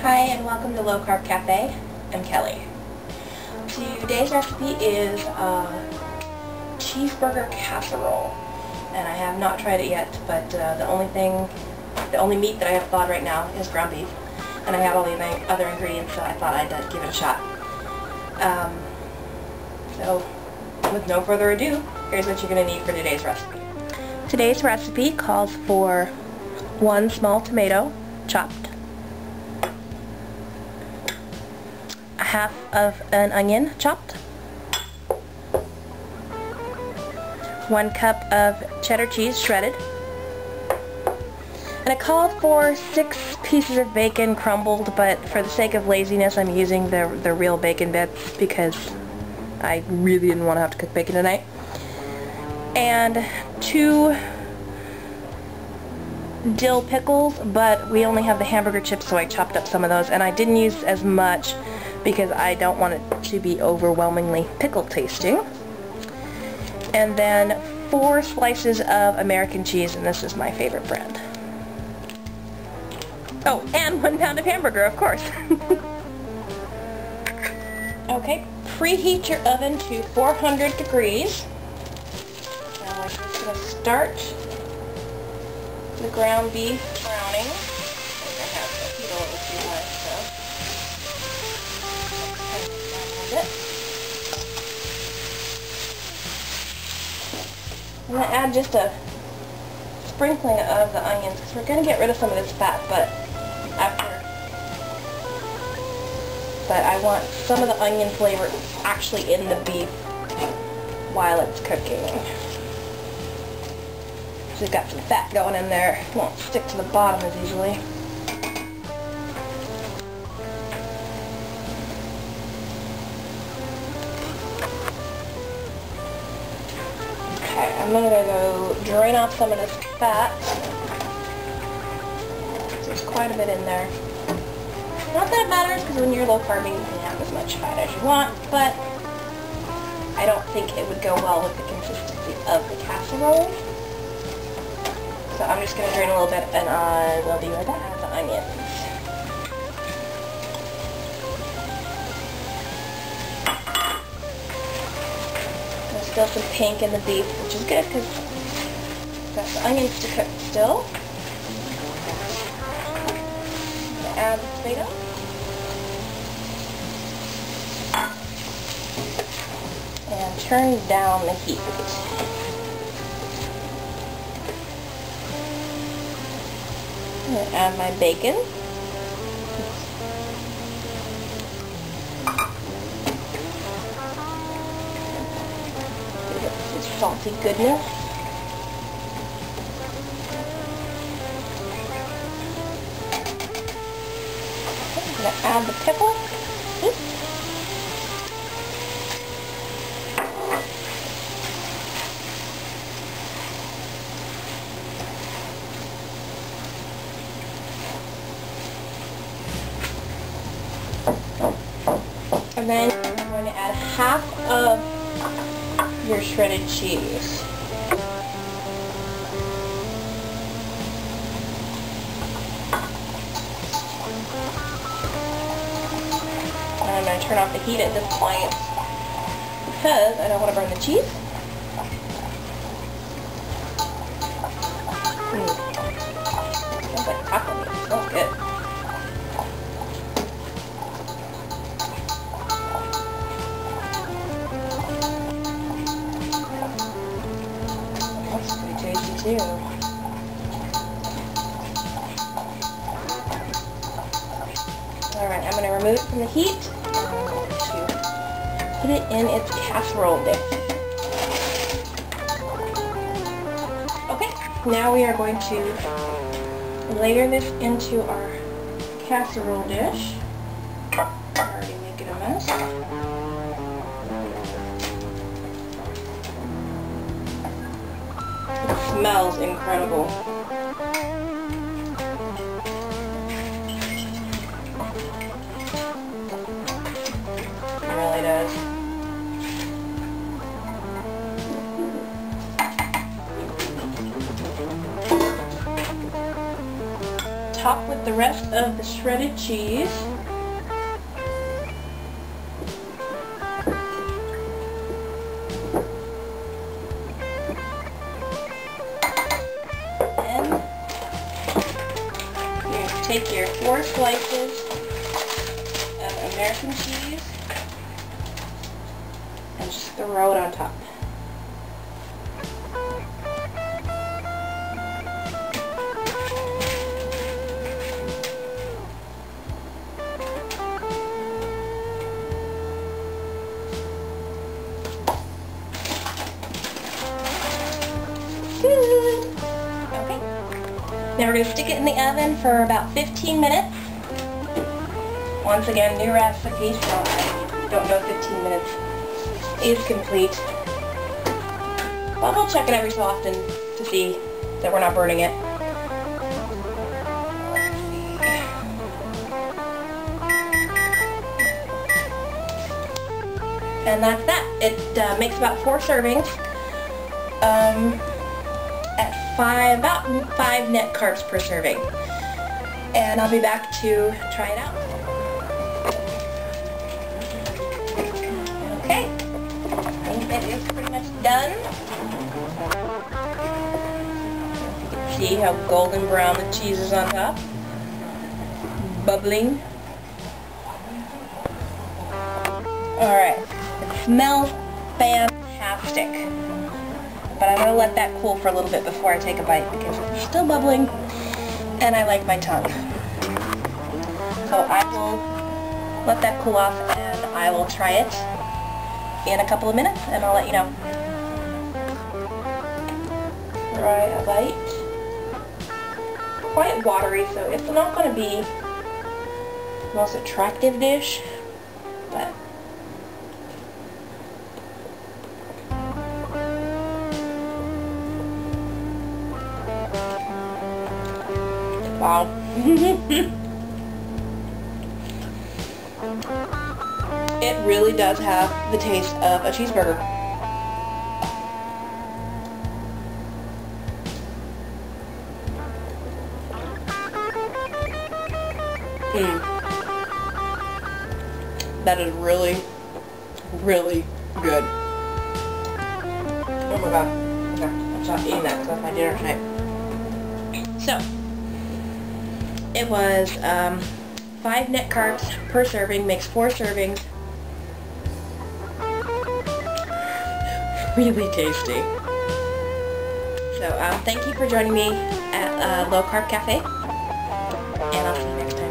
Hi and welcome to Low Carb Cafe. I'm Kelly. Today's recipe is cheeseburger casserole, and I have not tried it yet, but the only meat that I have thawed right now is ground beef, and I have all the other ingredients, so I thought I'd give it a shot. So with no further ado, here's what you're going to need for today's recipe. Today's recipe calls for 1 small tomato, chopped, half of an onion, chopped, 1 cup of cheddar cheese, shredded, and it called for 6 pieces of bacon crumbled, but for the sake of laziness I'm using the real bacon bits because I really didn't want to have to cook bacon tonight. And 2 dill pickles, but we only have the hamburger chips, so I chopped up some of those, and I didn't use as much because I don't want it to be overwhelmingly pickle tasting. And then 4 slices of American cheese, and this is my favorite brand. Oh, and 1 pound of hamburger, of course. Okay, preheat your oven to 400 degrees. Now we're just going to start the ground beef browning. I have to heat a little too much, so I'm going to add just a sprinkling of the onions because we're going to get rid of some of this fat, but I want some of the onion flavor actually in the beef while it's cooking. So we've got some fat going in there. It won't stick to the bottom as easily. Okay, I'm going to go drain off some of this fat. There's quite a bit in there. Not that it matters, because when you're low carb you can have as much fat as you want, but I don't think it would go well with the consistency of the casserole. So I'm just going to drain a little bit, and I will be right back. Add the onions. There's still some pink in the beef, which is good because I've got the onions to cook still. I'm going to add the tomato. And turn down the heat. I'm going to add my bacon. Give it this salty goodness. I'm going to add the pickle. And then I'm going to add half of your shredded cheese. And I'm going to turn off the heat at this point because I don't want to burn the cheese. Smells like taco meat. It smells good. Too. Alright, I'm going to remove it from the heat and I'm going to put it in its casserole dish. Okay, now we are going to layer this into our casserole dish. I'm already making a mess. Smells incredible. It really does. top with the rest of the shredded cheese. And you take your 4 slices of American cheese and just throw it on top. Good. Okay. Now we're going to stick it in the oven for about 15 minutes. Once again, new recipe, so I don't know if 15 minutes is complete. But we'll check it every so often to see that we're not burning it. Let's see. And that's that. It makes about 4 servings. At about 5 net carbs per serving. And I'll be back to try it out. Okay, I think that is pretty much done. You can see how golden brown the cheese is on top. Bubbling. Alright, it smells fantastic. But I'm going to let that cool for a little bit before I take a bite because it's still bubbling and I like my tongue. So I will let that cool off and I will try it in a couple of minutes and I'll let you know. Try a bite. Quite watery, so it's not going to be the most attractive dish, but wow. It really does have the taste of a cheeseburger. That is really, really good. Oh my god. Okay, I'm not eating that because that's my dinner tonight. So, it was 5 net carbs per serving, makes 4 servings. Really tasty. So thank you for joining me at Low Carb Cafe, and I'll see you next time.